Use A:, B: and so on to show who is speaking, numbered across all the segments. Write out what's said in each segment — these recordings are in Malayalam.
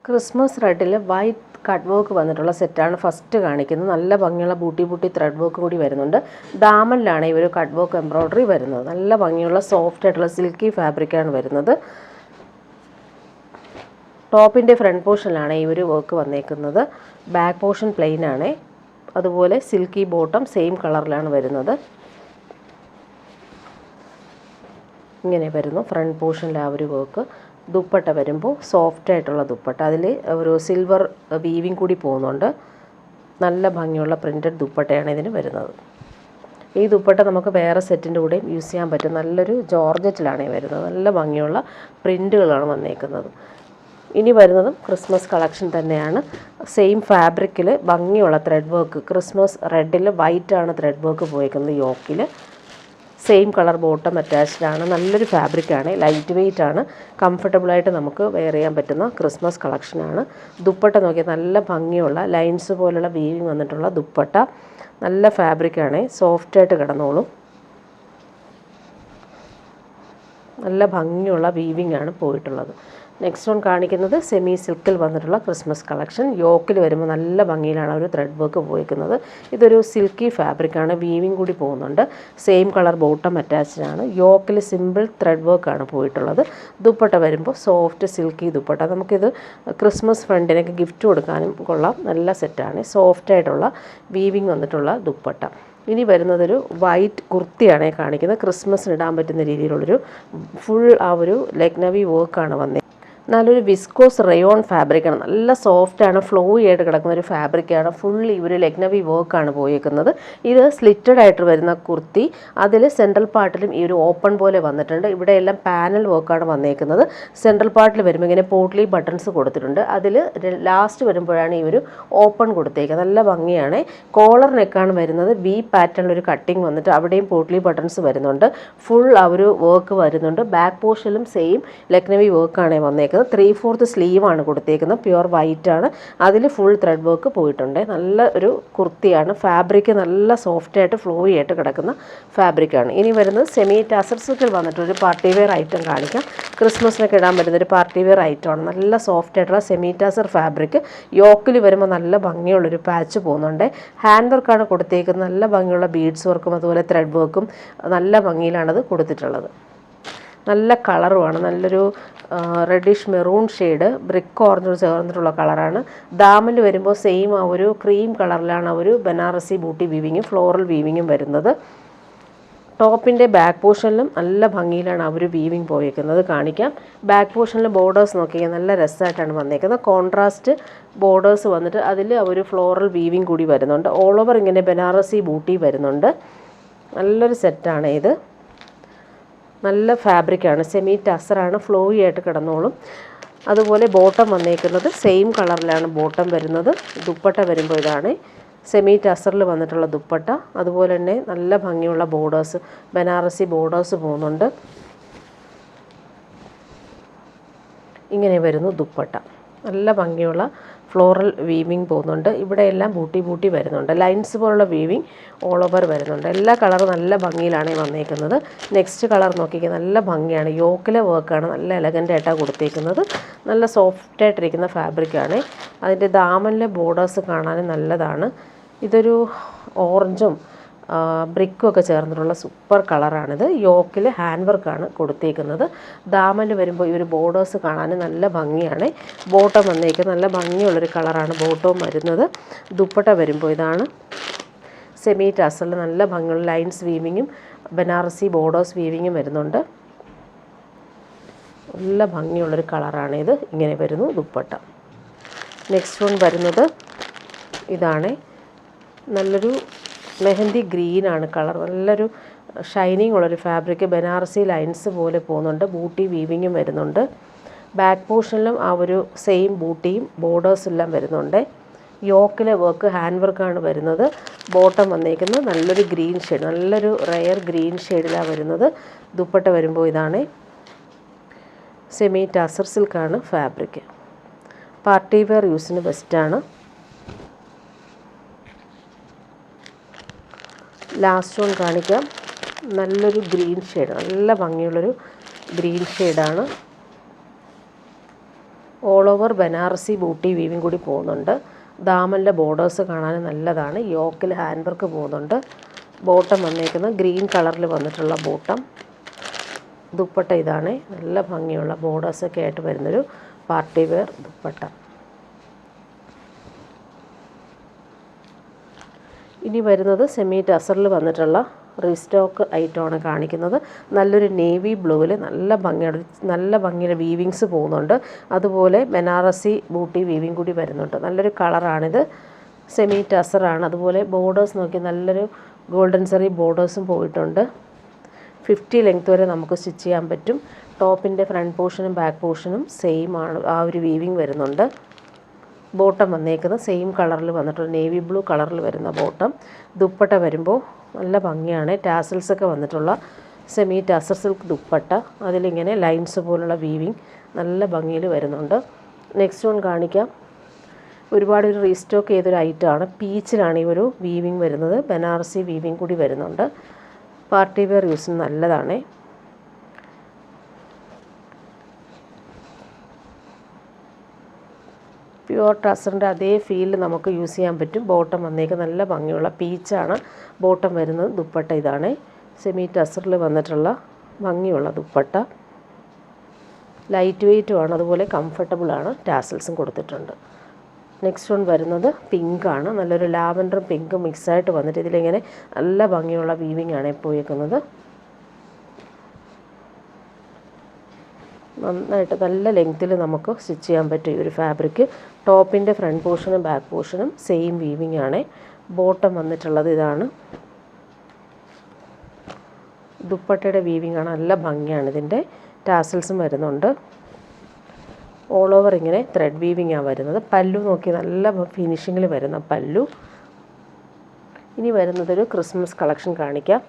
A: ക്രിസ്മസ് റെഡിൽ വൈറ്റ് കട്ട് വർക്ക് വന്നിട്ടുള്ള സെറ്റാണ് ഫസ്റ്റ് കാണിക്കുന്നത്. നല്ല ഭംഗിയുള്ള ബൂട്ടി ത്രെഡ് വർക്ക് കൂടി വരുന്നുണ്ട്. ദാമനിലാണ് ഈ ഒരു കട്ട് വർക്ക് എംബ്രോയ്ഡറി വരുന്നത്. നല്ല ഭംഗിയുള്ള സോഫ്റ്റ് ആയിട്ടുള്ള സിൽക്കി ഫാബ്രിക്കാണ് വരുന്നത്. ടോപ്പിൻ്റെ ഫ്രണ്ട് പോർഷനിലാണ് ഈ ഒരു വർക്ക് വന്നേക്കുന്നത്. ബാക്ക് പോർഷൻ പ്ലെയിൻ ആണ്. അതുപോലെ സിൽക്കി ബോട്ടം സെയിം കളറിലാണ് വരുന്നത്. ഇങ്ങനെ വരുന്നു ഫ്രണ്ട് പോർഷനിൽ ആ ഒരു വർക്ക്. ദുപ്പട്ട വരുമ്പോൾ സോഫ്റ്റ് ആയിട്ടുള്ള ദുപ്പട്ട, അതിൽ ഒരു സിൽവർ വീവിങ് കൂടി പോകുന്നുണ്ട്. നല്ല ഭംഗിയുള്ള പ്രിൻറ്റഡ് ദുപ്പട്ടയാണ് ഇതിന് വരുന്നത്. ഈ ദുപ്പട്ട നമുക്ക് വേറെ സെറ്റിൻ്റെ കൂടെയും യൂസ് ചെയ്യാൻ പറ്റും. നല്ലൊരു ജോർജറ്റിലാണ് വരുന്നത്. നല്ല ഭംഗിയുള്ള പ്രിൻറ്റുകളാണ് വന്നേക്കുന്നത്. ഇനി വരുന്നതും ക്രിസ്മസ് കളക്ഷൻ തന്നെയാണ്. സെയിം ഫാബ്രിക്കിൽ ഭംഗിയുള്ള ത്രെഡ് വർക്ക്, ക്രിസ്മസ് റെഡിൽ വൈറ്റാണ് ത്രെഡ് വർക്ക് പോയേക്കുന്നത്. യോക്കിൽ സെയിം കളർ ബോട്ടം അറ്റാച്ച്ഡ് ആണ്. നല്ലൊരു ഫാബ്രിക്കാണ്, ലൈറ്റ് വെയ്റ്റ് ആണ്, കംഫർട്ടബിളായിട്ട് നമുക്ക് വെയർ ചെയ്യാൻ പറ്റുന്ന ക്രിസ്മസ് കളക്ഷനാണ്. ദുപ്പട്ട നോക്കിയാൽ നല്ല ഭംഗിയുള്ള ലൈൻസ് പോലുള്ള വീവിങ് വന്നിട്ടുള്ള ദുപ്പട്ട. നല്ല ഫാബ്രിക്കാണ്, സോഫ്റ്റായിട്ട് കിടന്നോളും. നല്ല ഭംഗിയുള്ള വീവിങ് ആണ് പോയിട്ടുള്ളത്. നെക്സ്റ്റ് വൺ കാണിക്കുന്നത് സെമി സിൽക്കിൽ വന്നിട്ടുള്ള ക്രിസ്മസ് കളക്ഷൻ. യോക്കിൽ വരുമ്പോൾ നല്ല ഭംഗിയിലാണ് ഒരു ത്രെഡ് വർക്ക് പോയിരിക്കുന്നത്. ഇതൊരു സിൽക്കി ഫാബ്രിക്കാണ്, വീവിങ് കൂടി പോകുന്നുണ്ട്. സെയിം കളർ ബോട്ടം അറ്റാച്ച്ഡ് ആണ്. യോക്കിൽ സിമ്പിൾ ത്രെഡ് വർക്കാണ് പോയിട്ടുള്ളത്. ദുപ്പട്ട വരുമ്പോൾ സോഫ്റ്റ് സിൽക്കി ദുപ്പട്ട. നമുക്കിത് ക്രിസ്മസ് ഫ്രണ്ടിനൊക്കെ ഗിഫ്റ്റ് കൊടുക്കാനും കൊള്ളാം. നല്ല സെറ്റാണ്, സോഫ്റ്റായിട്ടുള്ള വീവിങ് വന്നിട്ടുള്ള ദുപ്പട്ട. ഇനി വരുന്നതൊരു വൈറ്റ് കുർത്തിയാണ് കാണിക്കുന്നത്. ക്രിസ്മസിന് ഇടാൻ പറ്റുന്ന രീതിയിലുള്ളൊരു ഫുൾ ആ ഒരു ലക്നവി വർക്കാണ് വന്നത്. നല്ലൊരു വിസ്കോസ് റയോൺ ഫാബ്രിക്കാണ്. നല്ല സോഫ്റ്റാണ്, ഫ്ലോയി ആയിട്ട് കിടക്കുന്ന ഒരു ഫാബ്രിക്കാണ്. ഫുൾ ഈ ഒരു ലക്നവി വർക്കാണ് പോയേക്കുന്നത്. ഇത് സ്ലിറ്റഡ് ആയിട്ട് വരുന്ന കുർത്തി. അതിൽ സെൻട്രൽ പാർട്ടിലും ഈ ഒരു ഓപ്പൺ പോലെ വന്നിട്ടുണ്ട്. ഇവിടെ എല്ലാം പാനൽ വർക്കാണ് വന്നേക്കുന്നത്. സെൻട്രൽ പാർട്ടിൽ വരുമ്പോൾ ഇങ്ങനെ പോട്ട്ലി ബട്ടൺസ് കൊടുത്തിട്ടുണ്ട്. അതിൽ ലാസ്റ്റ് വരുമ്പോഴാണ് ഈ ഒരു ഓപ്പൺ കൊടുത്തേക്കുന്നത്. നല്ല ഭംഗിയാണ്. കോളർ നെക്കാണ് വരുന്നത്. വി പാറ്റേണിലൊരു കട്ടിങ് വന്നിട്ട് അവിടെയും പോട്ട്ലി ബട്ടൺസ് വരുന്നുണ്ട്. ഫുൾ ആ ഒരു വർക്ക് വരുന്നുണ്ട്. ബാക്ക് പോർഷനിലും സെയിം ലക്നവി വർക്കാണ് വന്നേക്കുന്നത്. 3/4 സ്ലീവാണ് കൊടുത്തേക്കുന്നത്. പ്യുവർ വൈറ്റ് ആണ്. അതിൽ ഫുൾ ത്രെഡ് വർക്ക് പോയിട്ടുണ്ട്. നല്ല ഒരു കുർത്തിയാണ്. ഫാബ്രിക് നല്ല സോഫ്റ്റായിട്ട് ഫ്ലോയി ആയിട്ട് കിടക്കുന്ന ഫാബ്രിക്കാണ്. ഇനി വരുന്നത് സെമി ടാസർ സിൽക്കിൽ വന്നിട്ടൊരു പാർട്ടി വെയർ ഐറ്റം കാണിക്കാം. ക്രിസ്മസിനൊക്കെ ഇടാൻ പറ്റുന്നൊരു പാർട്ടി വെയർ ഐറ്റമാണ്. നല്ല സോഫ്റ്റ് ആയിട്ടുള്ള സെമി ടാസർ ഫാബ്രിക്. യോക്കിൽ വരുമ്പോൾ നല്ല ഭംഗിയുള്ളൊരു പാച്ച് പോകുന്നുണ്ട്. ഹാൻഡ് വർക്കാണ് കൊടുത്തേക്കുന്നത്. നല്ല ഭംഗിയുള്ള ബീഡ്സ് വർക്കും അതുപോലെ ത്രെഡ് വർക്കും നല്ല ഭംഗിയിലാണത് കൊടുത്തിട്ടുള്ളത്. നല്ല കളറുമാണ്. നല്ലൊരു reddish maroon shade brick orange ചേർന്നിട്ടുള്ള കളറാണ്. ദാമിൽ വരുമ്പോൾ സെയിം ആ ഒരു ക്രീം കളറിലാണ് ആ ഒരു ബനാറസി ബൂട്ടി വീവിങ്ങും ഫ്ലോറൽ വീവിങ്ങും വരുന്നത്. ടോപ്പിൻ്റെ ബാക്ക് പോർഷനിലും നല്ല ഭംഗിയിലാണ് ആ ഒരു വീവിങ് പോയേക്കുന്നത്. കാണിക്കാം. ബാക്ക് പോർഷനിൽ ബോർഡേഴ്സ് നോക്കിയാൽ നല്ല രസമായിട്ടാണ് വന്നേക്കുന്നത്. കോൺട്രാസ്റ്റ് ബോർഡേഴ്സ് വന്നിട്ട് അതിൽ ആ ഒരു ഫ്ലോറൽ വീവിങ് കൂടി വരുന്നുണ്ട്. ഓൾ ഓവർ ഇങ്ങനെ ബനാറസി ബൂട്ടി വരുന്നുണ്ട്. നല്ലൊരു സെറ്റാണ് ഇത്. നല്ല ഫാബ്രിക്കാണ്, സെമി ടസറാണ്, ഫ്ലോയി ആയിട്ട് കിടന്നോളും. അതുപോലെ ബോട്ടം വന്നേക്കുന്നത് സെയിം കളറിലാണ് ബോട്ടം വരുന്നത്. ദുപ്പട്ട വരുമ്പോൾ ഇതാണ് സെമി ടസറിൽ വന്നിട്ടുള്ള ദുപ്പട്ട. അതുപോലെ തന്നെ നല്ല ഭംഗിയുള്ള ബോർഡേഴ്സ്, ബനാറസി ബോർഡേഴ്സ് പോകുന്നുണ്ട്. ഇങ്ങനെ വരുന്നു ദുപ്പട്ട. നല്ല ഭംഗിയുള്ള ഫ്ലോറൽ വീവിങ് പോകുന്നുണ്ട്. ഇവിടെ എല്ലാം ബൂട്ടി വരുന്നുണ്ട്. ലൈൻസ് പോലുള്ള വീവിങ് ഓൾ ഓവർ വരുന്നുണ്ട്. എല്ലാ കളറും നല്ല ഭംഗിയിലാണ് വന്നേക്കുന്നത്. നെക്സ്റ്റ് കളർ നോക്കിക്കുക, നല്ല ഭംഗിയാണ്. യോക്കിലെ വർക്കാണ്, നല്ല എലഗൻ്റായിട്ടാണ് കൊടുത്തേക്കുന്നത്. നല്ല സോഫ്റ്റായിട്ടിരിക്കുന്ന ഫാബ്രിക്കാണ്. അതിൻ്റെ ദാമനിലെ ബോർഡേഴ്സ് കാണാനും നല്ലതാണ്. ഇതൊരു ഓറഞ്ചും ബ്രിക്കും ഒക്കെ ചേർന്നിട്ടുള്ള സൂപ്പർ കളറാണിത്. യോക്കിൽ ഹാൻഡ് വർക്കാണ് കൊടുത്തേക്കുന്നത്. ദാമനിൽ വരുമ്പോൾ ഈ ഒരു ബോർഡേഴ്സ് കാണാൻ നല്ല ഭംഗിയാണ്. ബോട്ടം വന്നേക്കുന്നത് നല്ല ഭംഗിയുള്ളൊരു കളറാണ് ബോട്ടവും വരുന്നത്. ദുപ്പട്ട വരുമ്പോൾ ഇതാണ് സെമി ടസറിൽ നല്ല ഭംഗിയുള്ള ലൈൻസ് വീവിങ്ങും ബനാറസി ബോർഡേഴ്സ് വീവിങ്ങും വരുന്നുണ്ട്. നല്ല ഭംഗിയുള്ളൊരു കളറാണിത്. ഇങ്ങനെ വരുന്നു ദുപ്പട്ട. നെക്സ്റ്റ് വൺ വരുന്നത് ഇതാണ്. നല്ലൊരു മെഹന്തി ഗ്രീനാണ് കളർ. നല്ലൊരു ഷൈനിങ് ഉള്ളൊരു ഫാബ്രിക്. ബനാറസി ലൈൻസ് പോലെ പോകുന്നുണ്ട്. ബൂട്ടി വീവിങ്ങും വരുന്നുണ്ട്. ബാക്ക് പോർഷനിലും ആ ഒരു സെയിം ബൂട്ടിയും ബോർഡേഴ്സ് എല്ലാം വരുന്നുണ്ട്. യോക്കിലെ വർക്ക് ഹാൻഡ് വർക്കാണ് വരുന്നത്. ബോട്ടം വന്നേക്കുന്നത് നല്ലൊരു ഗ്രീൻ ഷെയ്ഡ്, നല്ലൊരു റെയർ ഗ്രീൻ ഷെയ്ഡിലാണ് വരുന്നത്. ദുപ്പട്ട വരുമ്പോൾ ഇതാണ് സെമി ടസർ സിൽക്കാണ് ഫാബ്രിക്. പാർട്ടി വെയർ യൂസിന് ബെസ്റ്റാണ്. ലാസ്റ്റ് വൺ കാണിക്കാം. നല്ലൊരു ഗ്രീൻ ഷെയ്ഡ്, നല്ല ഭംഗിയുള്ളൊരു ഗ്രീൻ ഷെയ്ഡാണ്. All over Banarasi buti weaving കൂടി പോകുന്നുണ്ട്. ദാമനിലെ ബോർഡേഴ്സ് കാണാൻ നല്ലതാണ്. യോക്കിൽ ഹാൻഡ് വർക്ക് പോകുന്നുണ്ട്. ബോട്ടം വന്നേക്കുന്നത് ഗ്രീൻ കളറിൽ വന്നിട്ടുള്ള ബോട്ടം. ദുപ്പട്ട ഇതാണ്. നല്ല ഭംഗിയുള്ള ബോർഡേഴ്സൊക്കെ ആയിട്ട് വരുന്നൊരു പാർട്ടി വെയർ ദുപ്പട്ട. ഇനി വരുന്നത് സെമി ടസറിൽ വന്നിട്ടുള്ള റീസ്റ്റോക്ക് ഐറ്റമാണ് കാണിക്കുന്നത്. നല്ലൊരു നേവി ബ്ലൂവിൽ നല്ല ഭംഗിയുടെ വീവിങ്സ് പോകുന്നുണ്ട്. അതുപോലെ ബനാറസി ബൂട്ടി വീവിങ് കൂടി വരുന്നുണ്ട്. നല്ലൊരു കളറാണിത്. സെമി ടസറാണ്. അതുപോലെ ബോർഡേഴ്സ് നോക്കി നല്ലൊരു ഗോൾഡൻ സെറി ബോർഡേഴ്സും പോയിട്ടുണ്ട്. 50 ലെങ്ത് വരെ നമുക്ക് സ്റ്റിച്ച് ചെയ്യാൻ പറ്റും. ടോപ്പിൻ്റെ ഫ്രണ്ട് പോർഷനും ബാക്ക് പോർഷനും സെയിം ആണ്. ആ ഒരു വീവിങ് വരുന്നുണ്ട്. ബോട്ടം വന്നേക്കുന്നത് സെയിം കളറിൽ വന്നിട്ടുള്ള നേവി ബ്ലൂ കളറിൽ വരുന്ന ബോട്ടം. ദുപ്പട്ട വരുമ്പോൾ നല്ല ഭംഗിയാണ്. ടാസൽസൊക്കെ വന്നിട്ടുള്ള സെമി ടസർ സിൽക്ക് ദുപ്പട്ട. അതിലിങ്ങനെ ലൈൻസ് പോലുള്ള വീവിങ് നല്ല ഭംഗിയിൽ വരുന്നുണ്ട്. നെക്സ്റ്റ് വൺ കാണിക്കാം. ഒരുപാട് ഒരു റീസ്റ്റോക്ക് ചെയ്തൊരു ഐറ്റമാണ്. പീച്ചിലാണ് ഈ ഒരു വീവിങ് വരുന്നത്. ബനാറസി വീവിങ് കൂടി വരുന്നുണ്ട്. പാർട്ടി വെയർ യൂസിന് നല്ലതാണ്. പ്യുവർ ടസറിൻ്റെ അതേ ഫീലിൽ നമുക്ക് യൂസ് ചെയ്യാൻ പറ്റും. ബോട്ടം വന്നേക്ക് നല്ല ഭംഗിയുള്ള പീച്ചാണ് ബോട്ടം വരുന്നത്. ദുപ്പട്ട ഇതാണ്. സെമി ടസറിൽ വന്നിട്ടുള്ള ഭംഗിയുള്ള ദുപ്പട്ട. ലൈറ്റ് വെയ്റ്റുമാണ്. അതുപോലെ കംഫർട്ടബിളാണ്. ടാസൽസും കൊടുത്തിട്ടുണ്ട്. നെക്സ്റ്റ് വൺ വരുന്നത് പിങ്കാണ്. നല്ലൊരു ലാവൻഡറും പിങ്കും മിക്സായിട്ട് വന്നിട്ട് ഇതിലിങ്ങനെ നല്ല ഭംഗിയുള്ള വീവിങ് ആണ് പോയേക്കുന്നത്. നന്നായിട്ട് നല്ല ലെങ്ത്തിൽ നമുക്ക് സ്റ്റിച്ച് ചെയ്യാൻ പറ്റും ഈ ഒരു ഫാബ്രിക്. ടോപ്പിൻ്റെ ഫ്രണ്ട് പോർഷനും ബാക്ക് പോർഷനും സെയിം വീവിങ് ആണ്. ബോട്ടം വന്നിട്ടുള്ളത് ഇതാണ്. ദുപ്പട്ടയുടെ വീവിങ് ആണ്. നല്ല ഭംഗിയാണ്. ഇതിൻ്റെ ടാസൽസും വരുന്നുണ്ട്. ഓൾ ഓവർ ഇങ്ങനെ ത്രെഡ് വീവിങ് ആണ് വരുന്നത്. പല്ലു നോക്കി നല്ല ഫിനിഷിങ്ങിൽ വരുന്ന പല്ലു. ഇനി വരുന്നതൊരു ക്രിസ്മസ് കളക്ഷൻ കാണിക്കാം.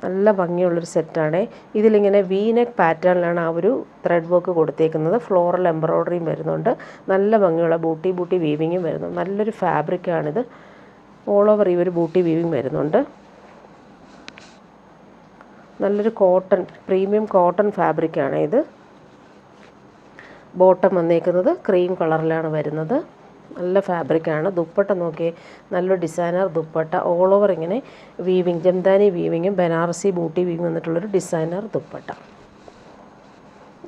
A: നല്ല ഭംഗിയുള്ളൊരു സെറ്റാണ്. ഇതിലിങ്ങനെ വി നെക്ക് പാറ്റേണിലാണ് ആ ഒരു ത്രെഡ് വർക്ക് കൊടുത്തേക്കുന്നത്. ഫ്ലോറൽ എംബ്രോയ്ഡറിയും വരുന്നുണ്ട്. നല്ല ഭംഗിയുള്ള ബൂട്ടി വീവിങ്ങും വരുന്നു. നല്ലൊരു ഫാബ്രിക്കാണിത്. ഓൾ ഓവർ ഈ ഒരു ബൂട്ടി വീവിങ് വരുന്നുണ്ട്. നല്ലൊരു കോട്ടൺ, പ്രീമിയം കോട്ടൺ ഫാബ്രിക്കാണ് ഇത്. ബോട്ടം വന്നേക്കുന്നത് ക്രീം കളറിലാണ് വരുന്നത്. നല്ല ഫാബ്രിക്കാണ്. ദുപ്പട്ട നോക്കി നല്ലൊരു ഡിസൈനർ ദുപ്പട്ട. ഓൾ ഓവർ ഇങ്ങനെ വീവിങ്, ജംദാനി വീവിങ്ങും ബനാറസി ബൂട്ടി വീവിങ് വന്നിട്ടുള്ളൊരു ഡിസൈനർ ദുപ്പട്ട.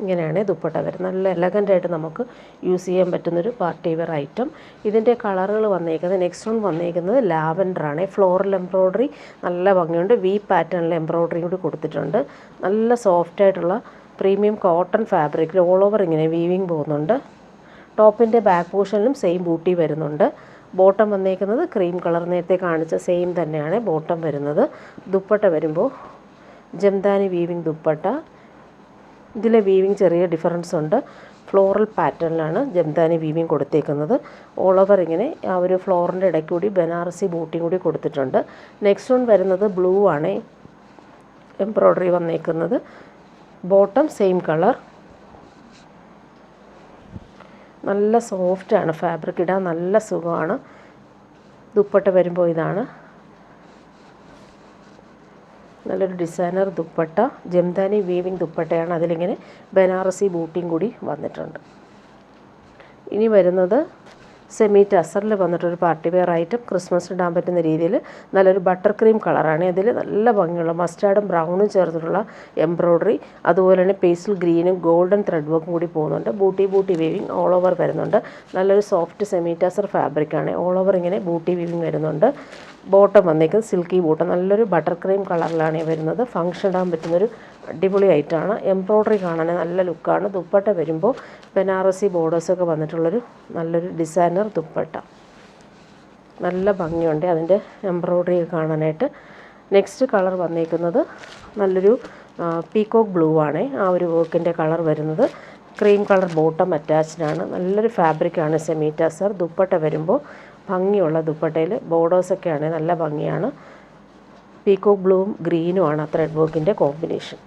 A: ഇങ്ങനെയാണ് ദുപ്പട്ട വരുന്നത്. നല്ല എലഗൻ്റായിട്ട് നമുക്ക് യൂസ് ചെയ്യാൻ പറ്റുന്നൊരു പാർട്ടി വെയർ ഐറ്റം. ഇതിൻ്റെ കളറുകൾ വന്നേക്കുന്നത്, നെക്സ്റ്റ് വൺ വന്നേക്കുന്നത് ലാവൻഡറാണ്. ഫ്ലോറൽ എംബ്രോയ്ഡറി നല്ല ഭംഗിയുണ്ട്. വി പാറ്റേണിൽ എംബ്രോയ്ഡറി കൂടി കൊടുത്തിട്ടുണ്ട്. നല്ല സോഫ്റ്റായിട്ടുള്ള പ്രീമിയം കോട്ടൺ ഫാബ്രിക്കിൽ ഓൾ ഓവർ ഇങ്ങനെ വീവിങ് പോകുന്നുണ്ട്. ടോപ്പിൻ്റെ ബാക്ക് പോർഷനിലും സെയിം ബൂട്ടി വരുന്നുണ്ട്. ബോട്ടം വന്നേക്കുന്നത് ക്രീം കളർ, നേരത്തെ കാണിച്ച സെയിം തന്നെയാണ് ബോട്ടം വരുന്നത്. ദുപ്പട്ട വരുമ്പോൾ ജംദാനി വീവിങ് ദുപ്പട്ട. ഇതിലെ വീവിങ് ചെറിയ ഡിഫറൻസ് ഉണ്ട്. ഫ്ലോറൽ പാറ്റേണിലാണ് ജംദാനി വീവിങ് കൊടുത്തേക്കുന്നത്. ഓൾ ഓവർ ഇങ്ങനെ ആ ഒരു ഫ്ലോറിൻ്റെ ഇടയ്ക്ക് കൂടി ബനാറസി ബൂട്ടിയും കൂടി കൊടുത്തിട്ടുണ്ട്. നെക്സ്റ്റ് വൺ വരുന്നത് ബ്ലൂ ആണ് എംബ്രോയ്ഡറി വന്നേക്കുന്നത്. Bottom same colour. നല്ല സോഫ്റ്റാണ് ഫാബ്രിക്, ഇടാൻ നല്ല സുഖമാണ്. ദുപ്പട്ട വരുമ്പോൾ ഇതാണ്. നല്ലൊരു ഡിസൈനർ ദുപ്പട്ട. ജംദാനി വീവിങ് ദുപ്പട്ടയാണ്. അതിലിങ്ങനെ ബനാറസി ബൂട്ടിയും കൂടി വന്നിട്ടുണ്ട്. ഇനി വരുന്നത് സെമി ടസറിൽ വന്നിട്ടൊരു പാർട്ടി വെയർ ഐറ്റം. ക്രിസ്മസിന് ഇടാൻ പറ്റുന്ന രീതിയിൽ നല്ലൊരു ബട്ടർ ക്രീം കളറാണ്. അതിൽ നല്ല ഭംഗിയുള്ള മസ്റ്റാർഡും ബ്രൗണും ചേർത്തിട്ടുള്ള എംബ്രോയ്ഡറി. അതുപോലെ തന്നെ പേസ്റ്റൽ ഗ്രീനും ഗോൾഡൻ ത്രെഡ് വർക്കും കൂടി പോകുന്നുണ്ട്. ബൂട്ടി വീവിങ് ഓൾ ഓവർ വരുന്നുണ്ട്. നല്ലൊരു സോഫ്റ്റ് സെമി ടസർ ഫാബ്രിക്കാണ്. ഓൾ ഓവർ ഇങ്ങനെ ബൂട്ടി വീവിങ് വരുന്നുണ്ട്. ബോട്ടം വന്നേക്കുന്നത് സിൽക്കി ബോട്ടം. നല്ലൊരു ബട്ടർ ക്രീം കളറിലാണ് വരുന്നത്. ഫംഗ്ഷൻ ഇടാൻ പറ്റുന്നൊരു അടിപൊളി ഐറ്റമാണ്. എംബ്രോയ്ഡറി കാണാൻ നല്ല ലുക്കാണ്. ദുപ്പട്ട വരുമ്പോൾ ബനാറസി ബോർഡേഴ്സൊക്കെ വന്നിട്ടുള്ളൊരു നല്ലൊരു ഡിസൈനർ ദുപ്പട്ട. നല്ല ഭംഗിയുണ്ട് അതിൻ്റെ എംബ്രോയ്ഡറി കാണാനായിട്ട്. നെക്സ്റ്റ് കളർ വന്നേക്കുന്നത് നല്ലൊരു പീകോക്ക് ബ്ലൂ ആണ് ആ ഒരു വർക്കിൻ്റെ കളർ വരുന്നത്. ക്രീം കളർ ബോട്ടം അറ്റാച്ച്ഡാണ്. നല്ലൊരു ഫാബ്രിക്കാണ് സെമി ടസർ. ദുപ്പട്ട വരുമ്പോൾ ഭംഗിയുള്ള ദുപ്പട്ടയിൽ ബോർഡേഴ്സൊക്കെയാണ് നല്ല ഭംഗിയാണ്. പീകോക്ക് ബ്ലൂവും ഗ്രീനുമാണ് ആ ത്രെഡ് വർക്കിൻ്റെ കോമ്പിനേഷൻ.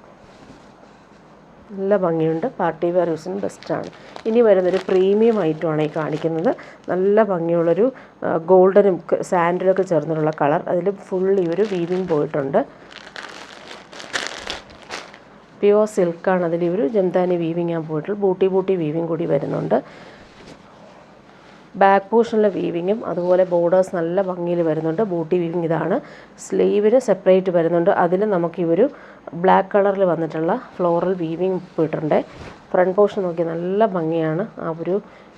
A: നല്ല ഭംഗിയുണ്ട്. പാർട്ടി വെയർ യൂസിന് ബെസ്റ്റാണ്. ഇനി വരുന്നൊരു പ്രീമിയം ഐറ്റമാണ് ഈ കാണിക്കുന്നത്. നല്ല ഭംഗിയുള്ളൊരു ഗോൾഡനും സാൻഡിലൊക്കെ ചേർന്നിട്ടുള്ള കളർ. അതിൽ ഫുൾ ഈ ഒരു വീവിങ് പോയിട്ടുണ്ട്. പ്യുവർ സിൽക്കാണ്. അതിൽ ഒരു ജംദാനി വീവിങ് ഞാൻ പോയിട്ടുള്ളൂ. ബൂട്ടി വീവിങ് കൂടി വരുന്നുണ്ട്. ബാക്ക് പോർഷനിലെ വീവിങ്ങും അതുപോലെ ബോർഡേഴ്സ് നല്ല ഭംഗിയിൽ വരുന്നുണ്ട്. ബൂട്ടി വീവിങ് ഇതാണ്. സ്ലീവിന് സെപ്പറേറ്റ് വരുന്നുണ്ട്. അതിൽ നമുക്ക് ഈ ഒരു ബ്ലാക്ക് കളറിൽ വന്നിട്ടുള്ള ഫ്ലോറൽ വീവിങ് പോയിട്ടുണ്ട്. ഫ്രണ്ട് പോർഷൻ നോക്കി നല്ല ഭംഗിയാണ് ആ ഒരു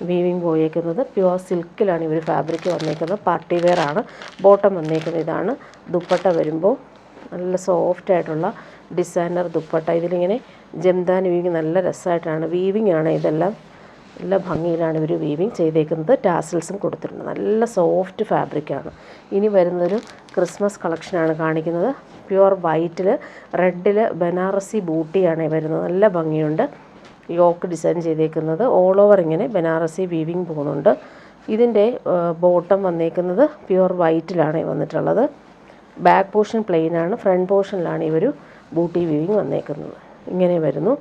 A: വീവിങ് പോയേക്കുന്നത്. പ്യുവർ സിൽക്കിലാണ് ഇവർ ഫാബ്രിക് വന്നേക്കുന്നത്. പാർട്ടി വെയർ ആണ്. ബോട്ടം വന്നേക്കുന്നത് ഇതാണ്. ദുപ്പട്ട വരുമ്പോൾ നല്ല സോഫ്റ്റ് ആയിട്ടുള്ള ഡിസൈനർ ദുപ്പട്ട. ഇതിലിങ്ങനെ ജംദാനി വീവിങ് നല്ല രസമായിട്ടാണ്. വീവിങ് ആണ് ഇതെല്ലാം. നല്ല ഭംഗിയിലാണ് ഇവർ വീവിങ് ചെയ്തേക്കുന്നത്. ടാസൽസും കൊടുത്തിട്ടുണ്ട്. നല്ല സോഫ്റ്റ് ഫാബ്രിക്കാണ്. ഇനി വരുന്നൊരു ക്രിസ്മസ് കളക്ഷനാണ് കാണിക്കുന്നത്. പ്യുവർ വൈറ്റിൽ റെഡിൽ ബനാറസി ബൂട്ടിയാണ് വരുന്നത്. നല്ല ഭംഗിയുണ്ട്. യോക്ക് ഡിസൈൻ ചെയ്തേക്കുന്നത്. ഓൾ ഓവർ ഇങ്ങനെ ബനാറസി വീവിങ് പോകുന്നുണ്ട്. ഇതിൻ്റെ ബോട്ടം വന്നേക്കുന്നത് പ്യുവർ വൈറ്റിലാണ് വന്നിട്ടുള്ളത്. ബാക്ക് പോർഷൻ പ്ലെയിൻ ആണ്. ഫ്രണ്ട് പോർഷനിലാണ് ഈ ഒരു ബൂട്ടി വീവിങ് വന്നേക്കുന്നത്. ഇങ്ങനെ വരുന്നു.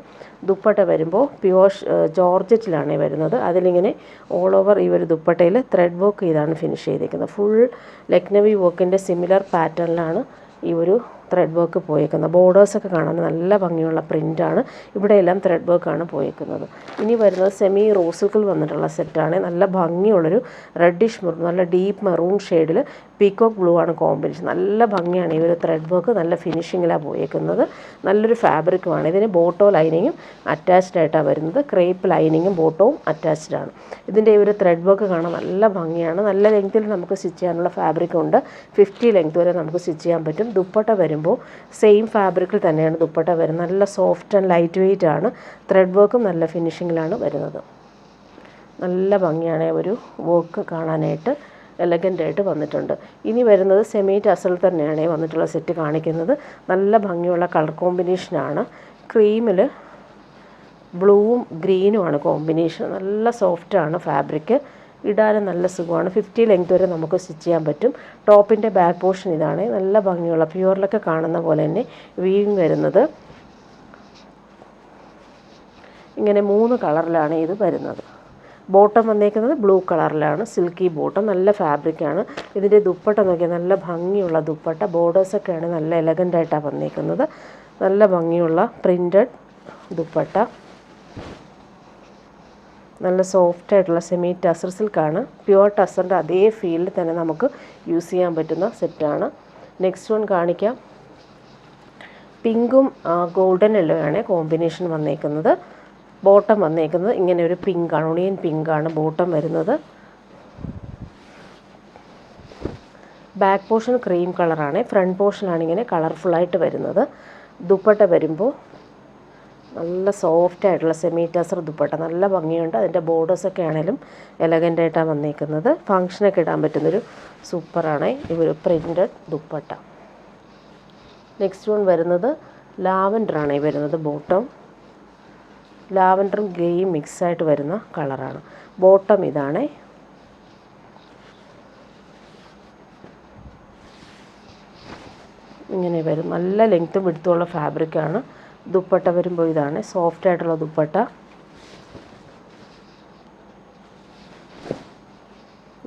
A: ദുപ്പട്ട വരുമ്പോൾ പ്യുവർ ജോർജറ്റിലാണ് വരുന്നത്. അതിലിങ്ങനെ ഓൾ ഓവർ ഈ ഒരു ദുപ്പട്ടയിൽ ത്രെഡ് വർക്ക് ചെയ്താണ് ഫിനിഷ് ചെയ്തേക്കുന്നത്. ഫുൾ ലക്നവി വർക്കിൻ്റെ സിമിലർ പാറ്റേണിലാണ് ഈ ഒരു ത്രെഡ് വർക്ക് പോയേക്കുന്നത്. ബോർഡേഴ്സൊക്കെ കാണാൻ നല്ല ഭംഗിയുള്ള പ്രിൻ്റാണ്. ഇവിടെയെല്ലാം ത്രെഡ് വർക്കാണ് പോയേക്കുന്നത്. ഇനി വരുന്നത് സെമി റോസിൽക്കിൽ വന്നിട്ടുള്ള സെറ്റാണ്. നല്ല ഭംഗിയുള്ളൊരു റെഡിഷ് നല്ല ഡീപ്പ് മെറൂൺ ഷെയ്ഡിൽ പീക്കോക്ക് ബ്ലൂ ആണ് കോമ്പിനേഷൻ. നല്ല ഭംഗിയാണ് ഈ ഒരു ത്രെഡ് വർക്ക്. നല്ല ഫിനിഷിങ്ങിലാണ് പോയേക്കുന്നത്. നല്ലൊരു ഫാബ്രിക്കുമാണ്. ഇതിന് ബോട്ടോ ലൈനിങ്ങും അറ്റാച്ച്ഡ് ആയിട്ടാണ് വരുന്നത്. ക്രേപ്പ് ലൈനിങ്ങും ബോട്ടവും അറ്റാച്ച്ഡ് ആണ്. ഇതിൻ്റെ ഈ ഒരു ത്രെഡ് വർക്ക് കാണാൻ നല്ല ഭംഗിയാണ്. നല്ല ലെങ്ത്തിൽ നമുക്ക് സ്റ്റിച്ച് ചെയ്യാനുള്ള ഫാബ്രിക് ഉണ്ട്. 50 ലെങ്ത് വരെ നമുക്ക് സ്റ്റിച്ച് ചെയ്യാൻ പറ്റും. ദുപ്പട്ട വരുമ്പോൾ സെയിം ഫാബ്രിക്കിൽ തന്നെയാണ് ദുപ്പട്ട വരുന്നത്. നല്ല സോഫ്റ്റ് ആൻഡ് ലൈറ്റ് വെയ്റ്റ് ആണ്. ത്രെഡ് വർക്കും നല്ല ഫിനിഷിങ്ങിലാണ് വരുന്നത്. നല്ല ഭംഗിയാണ് ഒരു വർക്ക് കാണാനായിട്ട്. എലഗൻ്റായിട്ട് വന്നിട്ടുണ്ട്. ഇനി വരുന്നത് സെമി ടസൽ തന്നെയാണ് വന്നിട്ടുള്ള സെറ്റ് കാണിക്കുന്നത്. നല്ല ഭംഗിയുള്ള കളർ കോമ്പിനേഷനാണ്. ക്രീമിൽ ബ്ലൂവും ഗ്രീനുമാണ് കോമ്പിനേഷൻ. നല്ല സോഫ്റ്റാണ് ഫാബ്രിക്. ഇടാനും നല്ല സുഖമാണ്. 50 ലെങ്ത് വരെ നമുക്ക് സ്റ്റിച്ച് ചെയ്യാൻ പറ്റും. ടോപ്പിൻ്റെ ബാക്ക് പോർഷൻ ഇതാണ്. നല്ല ഭംഗിയുള്ള പ്യുവറിലൊക്കെ കാണുന്ന പോലെ തന്നെ വീവിങ് വരുന്നത്. ഇങ്ങനെ 3 കളറിലാണ് ഇത് വരുന്നത്. ബോട്ടം വന്നേക്കുന്നത് ബ്ലൂ കളറിലാണ്. Silky bottom. നല്ല ഫാബ്രിക്കാണ്. ഇതിൻ്റെ ദുപ്പട്ട നോക്കിയാൽ നല്ല ഭംഗിയുള്ള ദുപ്പട്ട. ബോർഡേഴ്സൊക്കെയാണ് നല്ല എലഗൻ്റായിട്ടാണ് വന്നേക്കുന്നത്. നല്ല ഭംഗിയുള്ള പ്രിൻറ്റഡ് ദുപ്പട്ട. നല്ല സോഫ്റ്റ് ആയിട്ടുള്ള സെമി ടസർ സിൽക്കാണ്. പ്യുവർ ടസറിൻ്റെ അതേ ഫീൽഡിൽ തന്നെ നമുക്ക് യൂസ് ചെയ്യാൻ പറ്റുന്ന സെറ്റാണ്. നെക്സ്റ്റ് വൺ കാണിക്കാം. പിങ്കും ഗോൾഡൻ യെല്ലോ ആണ് കോമ്പിനേഷൻ വന്നേക്കുന്നത്. ബോട്ടം വന്നേക്കുന്നത് ഇങ്ങനെ ഒരു പിങ്കാണ്. ഒണിയൻ പിങ്കാണ് ബോട്ടം വരുന്നത്. ബാക്ക് പോർഷൻ ക്രീം കളറാണ്. ഫ്രണ്ട് പോർഷനാണ് ഇങ്ങനെ കളർഫുള്ളായിട്ട് വരുന്നത്. ദുപ്പട്ട വരുമ്പോൾ നല്ല സോഫ്റ്റ് ആയിട്ടുള്ള സെമി ടസർ ദുപ്പട്ട. നല്ല ഭംഗിയുണ്ട്. അതിൻ്റെ ബോർഡേഴ്സൊക്കെ ആണെങ്കിലും എലഗൻ്റായിട്ടാണ് വന്നേക്കുന്നത്. ഫങ്ഷനൊക്കെ ഇടാൻ പറ്റുന്നൊരു സൂപ്പറാണ് ഈ ഒരു പ്രിൻറ്റഡ് ദുപ്പട്ട. നെക്സ്റ്റ് വൺ വരുന്നത് ലാവൻഡറാണ് വരുന്നത്. ബോട്ടം ലാവൻഡറും ഗ്രേയും മിക്സായിട്ട് വരുന്ന കളറാണ്. ബോട്ടം ഇതാണ്. ഇങ്ങനെ വരും. നല്ല ലെങ്ത്തും വിഡ്ത്തുമുള്ള ഫാബ്രിക്കാണ്. ദുപ്പട്ട വരുമ്പോൾ ഇതാണ് സോഫ്റ്റ് ആയിട്ടുള്ള ദുപ്പട്ട.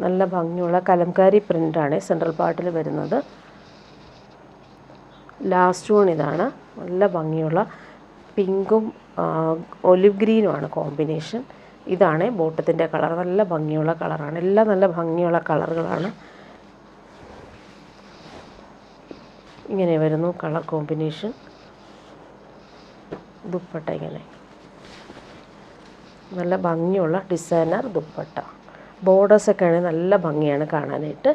A: നല്ല ഭംഗിയുള്ള കലംകാരി പ്രിൻ്റാണ് സെൻട്രൽ പാർട്ടിൽ വരുന്നത്. ലാസ്റ്റ് വൺ ഇതാണ്. നല്ല ഭംഗിയുള്ള പിങ്കും ഒലിവ് ഗ്രീനുമാണ് കോമ്പിനേഷൻ. ഇതാണ് ബോട്ടത്തിൻ്റെ കളർ. നല്ല ഭംഗിയുള്ള കളറാണ്. എല്ലാം നല്ല ഭംഗിയുള്ള കളറുകളാണ്. ഇങ്ങനെ വരുന്നു കളർ കോമ്പിനേഷൻ. ദുപ്പട്ട ഇങ്ങനെ നല്ല ഭംഗിയുള്ള ഡിസൈനർ ദുപ്പട്ട. ബോർഡേഴ്സൊക്കെ ആണെങ്കിൽ നല്ല ഭംഗിയാണ് കാണാനായിട്ട്.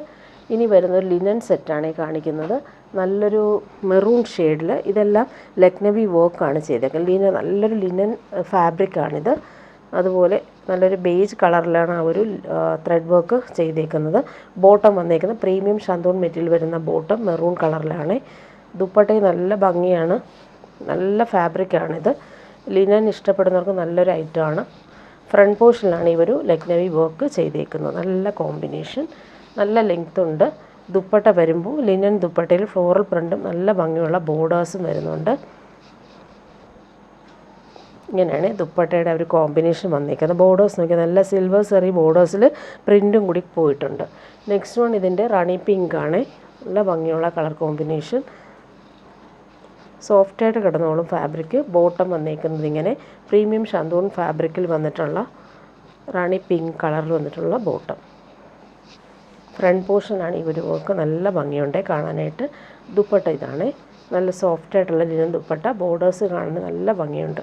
A: ഇനി വരുന്നൊരു ലിനൻ സെറ്റാണ് കാണിക്കുന്നത്. നല്ലൊരു മെറൂൺ ഷെയ്ഡിൽ. ഇതെല്ലാം ലക്നവി വർക്കാണ് ചെയ്തേക്കുന്നത്. നല്ലൊരു ലിനൻ ഫാബ്രിക്കാണിത്. അതുപോലെ നല്ലൊരു ബേജ് കളറിലാണ് ആ ഒരു ത്രെഡ് വർക്ക് ചെയ്തേക്കുന്നത്. ബോട്ടം വന്നേക്കുന്നത് പ്രീമിയം ഷാന്തൂൺ മെറ്റീരിയൽ വരുന്ന ബോട്ടം മെറൂൺ കളറിലാണ്. ദുപ്പട്ടയും നല്ല ഭംഗിയാണ്. നല്ല ഫാബ്രിക്കാണിത്. ലിനൻ ഇഷ്ടപ്പെടുന്നവർക്ക് നല്ലൊരു ഐറ്റമാണ്. ഫ്രണ്ട് പോർഷനിലാണ് ഈ ഒരു ലക്നവി വർക്ക് ചെയ്തേക്കുന്നത്. നല്ല കോമ്പിനേഷൻ. നല്ല ലെങ്ത് ഉണ്ട്. ദുപ്പട്ട വരുമ്പോൾ ലിനൻ ദുപ്പട്ടയിൽ ഫ്ലോറൽ പ്രിൻറ്റും നല്ല ഭംഗിയുള്ള ബോർഡേഴ്സും വരുന്നുണ്ട്. ഇങ്ങനെയാണ് ദുപ്പട്ടയുടെ ഒരു കോമ്പിനേഷൻ വന്നിരിക്കുന്നത്. ബോർഡേഴ്സ് നോക്കിയാൽ നല്ല സിൽവർ സെറി ബോർഡേഴ്സിൽ പ്രിൻറ്റും കൂടി പോയിട്ടുണ്ട്. നെക്സ്റ്റ് വൺ ഇതിൻ്റെ റാണി പിങ്ക് ആണ്. നല്ല ഭംഗിയുള്ള കളർ കോമ്പിനേഷൻ. സോഫ്റ്റായിട്ട് കിടന്നോളും ഫാബ്രിക്. ബോട്ടം വന്നേക്കുന്നത് ഇങ്ങനെ പ്രീമിയം ഷാന്തൂൺ ഫാബ്രിക്കിൽ വന്നിട്ടുള്ള റാണി പിങ്ക് കളറിൽ വന്നിട്ടുള്ള ബോട്ടം. ഫ്രണ്ട് പോർഷനാണ് ഈ ഒരു വർക്ക്, നല്ല ഭംഗിയുണ്ട് കാണാനായിട്ട്. ദുപ്പട്ട ഇതാണ്, നല്ല സോഫ്റ്റായിട്ടുള്ള ലിനൻ ദുപ്പട്ട. ബോർഡേഴ്സ് കാണാൻ നല്ല ഭംഗിയുണ്ട്.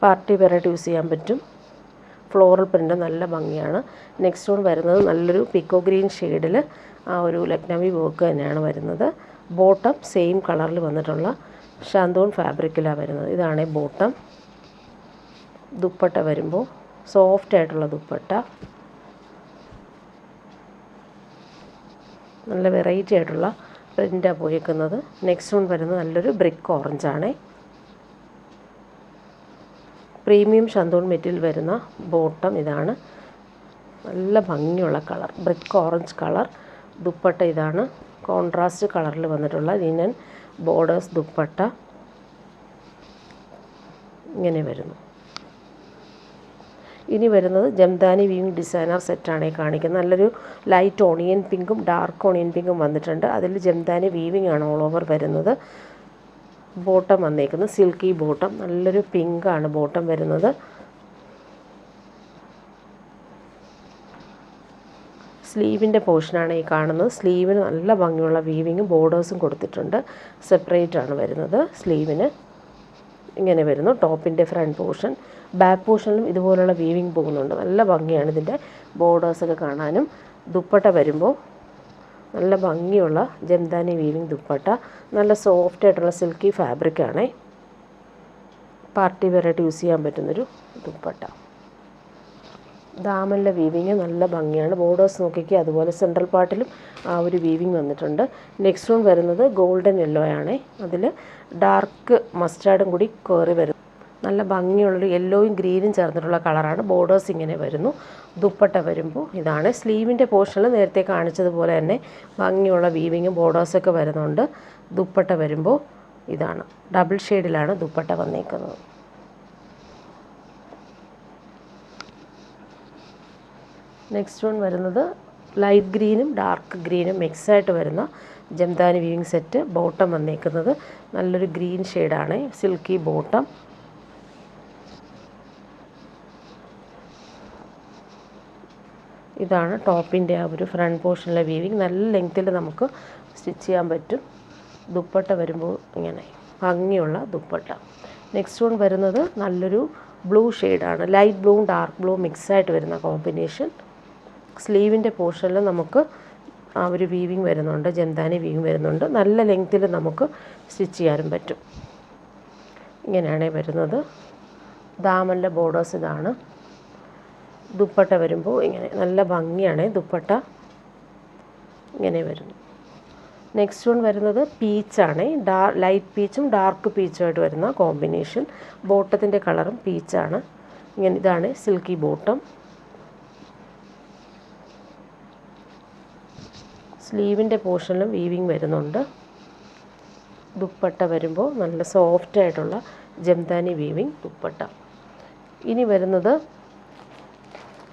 A: പാർട്ടി വെയറായിട്ട് യൂസ് ചെയ്യാൻ പറ്റും. ഫ്ലോറൽ പ്രിൻ്റ് നല്ല ഭംഗിയാണ്. നെക്സ്റ്റ് വൺ വരുന്നത് നല്ലൊരു പിക്കോ ഗ്രീൻ ഷെയ്ഡിൽ ആ ഒരു ലക്നവി വർക്ക് തന്നെയാണ് വരുന്നത്. ബോട്ടം സെയിം കളറിൽ വന്നിട്ടുള്ള ഷാന്തൂൺ ഫാബ്രിക്കിലാണ് വരുന്നത്. ഇതാണ് ബോട്ടം. ദുപ്പട്ട വരുമ്പോൾ സോഫ്റ്റായിട്ടുള്ള ദുപ്പട്ട, നല്ല വെറൈറ്റി ആയിട്ടുള്ള പ്രിൻ്റാണ് പോയേക്കുന്നത്. നെക്സ്റ്റ് വൺ വരുന്നത് നല്ലൊരു ബ്രിക്ക് ഓറഞ്ചാണ്. പ്രീമിയം ഷാന്തൂൺ മെറ്റീരിയൽ വരുന്ന ബോട്ടം ഇതാണ്, നല്ല ഭംഗിയുള്ള colour brick orange colour. Dupatta ഇതാണ്, കോൺട്രാസ്റ്റ് കളറിൽ വന്നിട്ടുള്ള ലിനൻ ബോർഡേഴ്സ് ദുപ്പട്ട ഇങ്ങനെ വരുന്നു. ഇനി വരുന്നത് ജംദാനി വീവിംഗ് ഡിസൈനർ സെറ്റാണ് കാണിക്കുന്നത്. നല്ലൊരു ലൈറ്റ് ഓണിയൻ പിങ്കും ഡാർക്ക് ഓണിയൻ പിങ്കും വന്നിട്ടുണ്ട്. അതിൽ ജംദാനി വീവിംഗ് ആണ് ഓൾ ഓവർ വരുന്നത്. ബോട്ടം വന്നേക്കുന്നത് സിൽക്കി ബോട്ടം, നല്ലൊരു പിങ്കാണ് ബോട്ടം വരുന്നത്. സ്ലീവിൻ്റെ പോർഷനാണ് ഈ കാണുന്നത്. സ്ലീവിന് നല്ല ഭംഗിയുള്ള വീവിങ്ങും ബോർഡേഴ്സും കൊടുത്തിട്ടുണ്ട്. സെപ്പറേറ്റ് ആണ് വരുന്നത്. സ്ലീവിന് ഇങ്ങനെ വരുന്നു. ടോപ്പിൻ്റെ ഫ്രണ്ട് പോർഷൻ, ബാക്ക് പോർഷനിലും ഇതുപോലുള്ള വീവിങ് പോകുന്നുണ്ട്. നല്ല ഭംഗിയാണ് ഇതിൻ്റെ ബോർഡേഴ്സൊക്കെ കാണാനും. ദുപ്പട്ട വരുമ്പോൾ നല്ല ഭംഗിയുള്ള ജംദാനി വീവിങ് ദുപ്പട്ട, നല്ല സോഫ്റ്റായിട്ടുള്ള സിൽക്കി ഫാബ്രിക്കാണ്. പാർട്ടി വെയറായിട്ട് യൂസ് ചെയ്യാൻ പറ്റുന്നൊരു ദുപ്പട്ട. ദാമനിലെ വീവിങ് നല്ല ഭംഗിയാണ്. ബോർഡേഴ്സ് നോക്കിക്കുക, അതുപോലെ സെൻട്രൽ പാർട്ടിലും ആ ഒരു വീവിങ് വന്നിട്ടുണ്ട്. നെക്സ്റ്റ് വൺ വരുന്നത് ഗോൾഡൻ യെല്ലോ ആണ്. അതിൽ ഡാർക്ക് മസ്റ്റാർഡും കൂടി കയറി വരും. നല്ല ഭംഗിയുള്ളൊരു യെല്ലോയും ഗ്രീനും ചേർന്നിട്ടുള്ള കളറാണ്. ബോർഡേഴ്സ് ഇങ്ങനെ വരുന്നു. ദുപ്പട്ട വരുമ്പോൾ ഇതാണ്. സ്ലീവിൻ്റെ പോർഷനിൽ നേരത്തെ കാണിച്ചതുപോലെ തന്നെ ഭംഗിയുള്ള വീവിങ്ങും ബോർഡേഴ്സൊക്കെ വരുന്നുണ്ട്. ദുപ്പട്ട വരുമ്പോൾ ഇതാണ്, ഡബിൾ ഷെയ്ഡിലാണ് ദുപ്പട്ട വന്നേക്കുന്നത്. നെക്സ്റ്റ് വൺ വരുന്നത് ലൈറ്റ് ഗ്രീനും ഡാർക്ക് ഗ്രീനും മിക്സായിട്ട് വരുന്ന ജംദാനി വീവിങ് സെറ്റ്. ബോട്ടം വന്നേക്കുന്നത് നല്ലൊരു ഗ്രീൻ ഷെയ്ഡാണ്, സിൽക്കി ബോട്ടം. ഇതാണ് ടോപ്പിൻ്റെ ആ ഒരു ഫ്രണ്ട് പോർഷനിലെ വീവിങ്. നല്ല ലെങ്ത്തിൽ നമുക്ക് സ്റ്റിച്ച് ചെയ്യാൻ പറ്റും. ദുപ്പട്ട വരുമ്പോൾ ഇങ്ങനെ ഭംഗിയുള്ള ദുപ്പട്ട. നെക്സ്റ്റ് വൺ വരുന്നത് നല്ലൊരു ബ്ലൂ ഷെയ്ഡാണ്, ലൈറ്റ് ബ്ലൂവും ഡാർക്ക് ബ്ലൂ മിക്സായിട്ട് വരുന്ന കോമ്പിനേഷൻ. സ്ലീവിൻ്റെ പോർഷനിൽ നമുക്ക് ആ ഒരു വീവിങ് വരുന്നുണ്ട്, ജംദാനി വീവിങ് വരുന്നുണ്ട്. നല്ല ലെങ്ത്തിൽ നമുക്ക് സ്റ്റിച്ച് ചെയ്യാനും പറ്റും. ഇങ്ങനെയാണ് വരുന്നത്. ദാമനിലെ ബോർഡേഴ്സ് ഇതാണ്. ദുപ്പട്ട വരുമ്പോൾ ഇങ്ങനെ നല്ല ഭംഗിയാണ് ദുപ്പട്ട, ഇങ്ങനെ വരുന്നു. നെക്സ്റ്റ് വൺ വരുന്നത് പീച്ചാണ്. ലൈറ്റ് പീച്ചും ഡാർക്ക് പീച്ചുമായിട്ട് വരുന്ന കോമ്പിനേഷൻ. ബോട്ടത്തിൻ്റെ കളറും പീച്ചാണ്. ഇങ്ങനെ ഇതാണ് സിൽക്കി ബോട്ടം. സ്ലീവിൻ്റെ പോർഷനിലും വീവിങ് വരുന്നുണ്ട്. ദുപ്പട്ട വരുമ്പോൾ നല്ല സോഫ്റ്റായിട്ടുള്ള ജംദാനി വീവിങ് ദുപ്പട്ട. ഇനി വരുന്നത്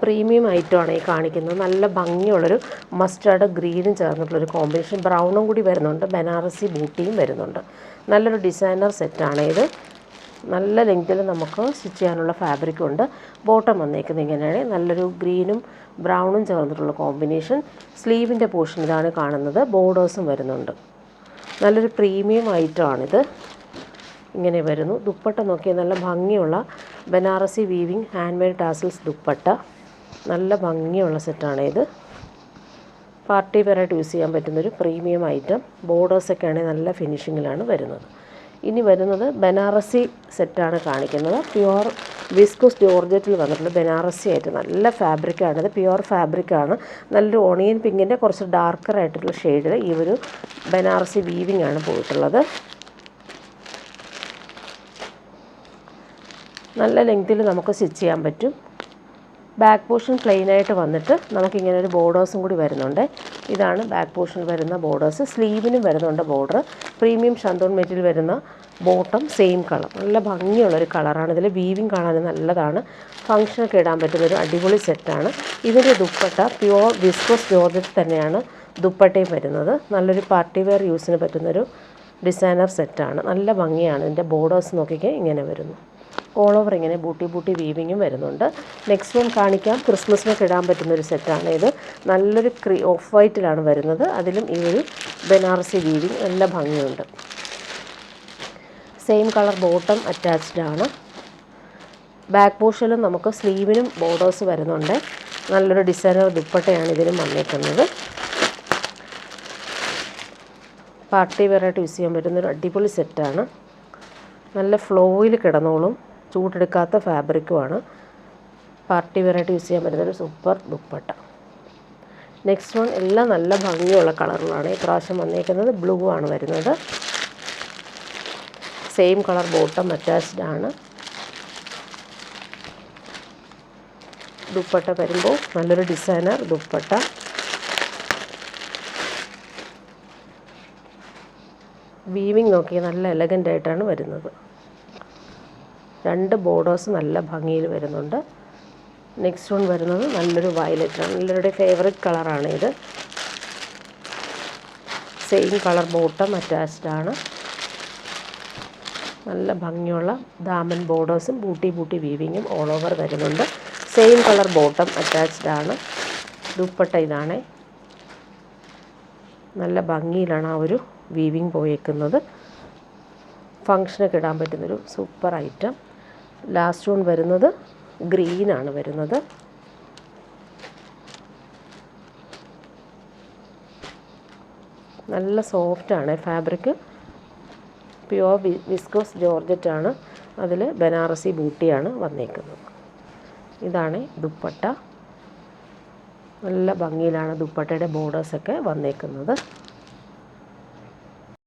A: പ്രീമിയം ഐറ്റമാണ് ഈ കാണിക്കുന്നത്. നല്ല ഭംഗിയുള്ളൊരു മസ്റ്റാർഡ് ഗ്രീനും ചേർന്നിട്ടുള്ളൊരു കോമ്പിനേഷൻ. ബ്രൗണും കൂടി വരുന്നുണ്ട്, ബനാറസി ബൂട്ടിയും വരുന്നുണ്ട്. നല്ലൊരു ഡിസൈനർ സെറ്റാണ് ഇത്. നല്ല ലെങ്തിൽ നമുക്ക് സ്റ്റിച്ച് ചെയ്യാനുള്ള ഫാബ്രിക്കും ഉണ്ട്. ബോട്ടം വന്നേക്കുന്നത് ഇങ്ങനെയാണ്, നല്ലൊരു ഗ്രീനും ബ്രൗണും ചേർന്നിട്ടുള്ള കോമ്പിനേഷൻ. സ്ലീവിൻ്റെ പോർഷൻ ഇതാണ് കാണുന്നത്. ബോർഡേഴ്സും വരുന്നുണ്ട്. നല്ലൊരു പ്രീമിയം ഐറ്റമാണിത്. ഇങ്ങനെ വരുന്നു. ദുപ്പട്ട നോക്കിയാൽ നല്ല ഭംഗിയുള്ള Banarasi weaving hand made tassels dupatta. നല്ല ഭംഗിയുള്ള സെറ്റാണ് ഇത്. പാർട്ടി വെയറായിട്ട് യൂസ് ചെയ്യാൻ പറ്റുന്നൊരു പ്രീമിയം ഐറ്റം. ബോർഡേഴ്സൊക്കെ ആണെങ്കിൽ നല്ല ഫിനിഷിങ്ങിലാണ് വരുന്നത്. ഇനി വരുന്നത് ബനാറസി സെറ്റാണ് കാണിക്കുന്നത്. പ്യുവർ വിസ്കോസ് ജോർജറ്റിൽ വന്നിട്ടുള്ള ബനാറസി ആയിട്ട് നല്ല ഫാബ്രിക്കാണിത്. പ്യുവർ ഫാബ്രിക്കാണ്. നല്ലൊരു ഓണിയൻ പിങ്കിൻ്റെ കുറച്ച് ഡാർക്കറായിട്ടുള്ള ഷെയ്ഡിൽ ഈ ഒരു ബനാറസി വീവിങ് ആണ് പോയിട്ടുള്ളത്. നല്ല ലെങ്തിൽ നമുക്ക് സ്റ്റിച്ച് ചെയ്യാൻ പറ്റും. ബാക്ക് പോർഷൻ പ്ലെയിനായിട്ട് വന്നിട്ട് നമുക്കിങ്ങനെ ഒരു ബോർഡേഴ്സും കൂടി വരുന്നുണ്ട്. ഇതാണ് ബാക്ക് പോർഷൻ വരുന്ന ബോർഡേഴ്സ്. സ്ലീവിനും വരുന്നുണ്ട് ബോർഡർ. പ്രീമിയം ഷാന്തൂൺ മെറ്റീരിയൽ വരുന്ന ബോട്ടം സെയിം കളർ. നല്ല ഭംഗിയുള്ളൊരു കളറാണ്. ഇതിൽ വീവിങ് കാണാൻ നല്ലതാണ്. ഫങ്ഷനൊക്കെ ഇടാൻ പറ്റുന്നൊരു അടിപൊളി സെറ്റാണ്. ഇതിൻ്റെ ദുപ്പട്ട പ്യുവർ വിസ്കോസ് ജോർജറ്റ് തന്നെയാണ് ദുപ്പട്ടയും വരുന്നത്. നല്ലൊരു പാർട്ടി വെയർ യൂസിന് പറ്റുന്നൊരു ഡിസൈനർ സെറ്റാണ്. നല്ല ഭംഗിയാണ്. ഇതിൻ്റെ ബോർഡേഴ്സ് നോക്കിക്കേ ഇങ്ങനെ വരുന്നു. ഓൾ ഓവർ ഇങ്ങനെ ബൂട്ടി വീവിങ്ങും വരുന്നുണ്ട്. നെക്സ്റ്റ് വൺ കാണിക്കാം. ക്രിസ്മസിനൊക്കെ ഇടാൻ പറ്റുന്നൊരു സെറ്റാണ് ഇത്. നല്ലൊരു ഓഫ് വൈറ്റിലാണ് വരുന്നത്. അതിലും ഈ ഒരു ബനാറസി വീവിങ് നല്ല ഭംഗിയുണ്ട്. സെയിം കളർ ബോട്ടം അറ്റാച്ച്ഡ് ആണ്. ബാക്ക് പോർഷനിലും നമുക്ക് സ്ലീവിനും ബോർഡേഴ്സ് വരുന്നുണ്ട്. നല്ലൊരു ഡിസൈനർ ദുപ്പട്ടയാണ് ഇതിലും വന്നേക്കുന്നത്. പാർട്ടി വെയറായിട്ട് യൂസ് ചെയ്യാൻ പറ്റുന്നൊരു അടിപൊളി സെറ്റാണ്. നല്ല ഫ്ലോയിൽ കിടന്നോളും. ചൂടെടുക്കാത്ത ഫാബ്രിക്കുമാണ്. പാർട്ടി വെയറായിട്ട് യൂസ് ചെയ്യാൻ പറ്റുന്നൊരു സൂപ്പർ ദുപ്പട്ട. നെക്സ്റ്റ് വൺ എല്ലാം നല്ല ഭംഗിയുള്ള കളറുകളാണ്. ഇപ്രാവശ്യം വന്നേക്കുന്നത് ബ്ലൂ ആണ് വരുന്നത്. സെയിം കളർ ബോട്ടം അറ്റാച്ച്ഡ് ആണ്. ദുപ്പട്ട വരുമ്പോൾ നല്ലൊരു ഡിസൈനർ ദുപ്പട്ട. വീവിങ് നോക്കി നല്ല എലഗൻ്റ് ആയിട്ടാണ് വരുന്നത്. രണ്ട് ബോർഡേഴ്സ് നല്ല ഭംഗിയിൽ വരുന്നുണ്ട്. നെക്സ്റ്റ് വൺ വരുന്നത് നല്ലൊരു വയലറ്റാണ്. നല്ലൊരു ഫേവറേറ്റ് കളറാണ് ഇത്. സെയിം കളർ ബോട്ടം അറ്റാച്ച്ഡ് ആണ്. നല്ല ഭംഗിയുള്ള ദാമൻ ബോർഡേഴ്സും ബൂട്ടി വീവിങ്ങും ഓൾ ഓവർ വരുന്നുണ്ട്. സെയിം കളർ ബോട്ടം അറ്റാച്ച്ഡ് ആണ്. ദുപ്പട്ട ഇതാണ്. നല്ല ഭംഗിയിലാണ് ആ ഒരു വീവിങ് പോയേക്കുന്നത്. ഫങ്ഷനൊക്കെ ഇടാൻ പറ്റുന്നൊരു സൂപ്പർ ഐറ്റം. ലാസ്റ്റ് വൺ വരുന്നത് ഗ്രീനാണ് വരുന്നത്. നല്ല സോഫ്റ്റാണ് ഫാബ്രിക്. Pure viscous ജോർജറ്റാണ്. അതിൽ ബനാറസി ബൂട്ടിയാണ് വന്നേക്കുന്നത്. ഇതാണ് ദുപ്പട്ട. നല്ല ഭംഗിയിലാണ് ദുപ്പട്ടയുടെ ബോർഡേഴ്സൊക്കെ വന്നേക്കുന്നത്.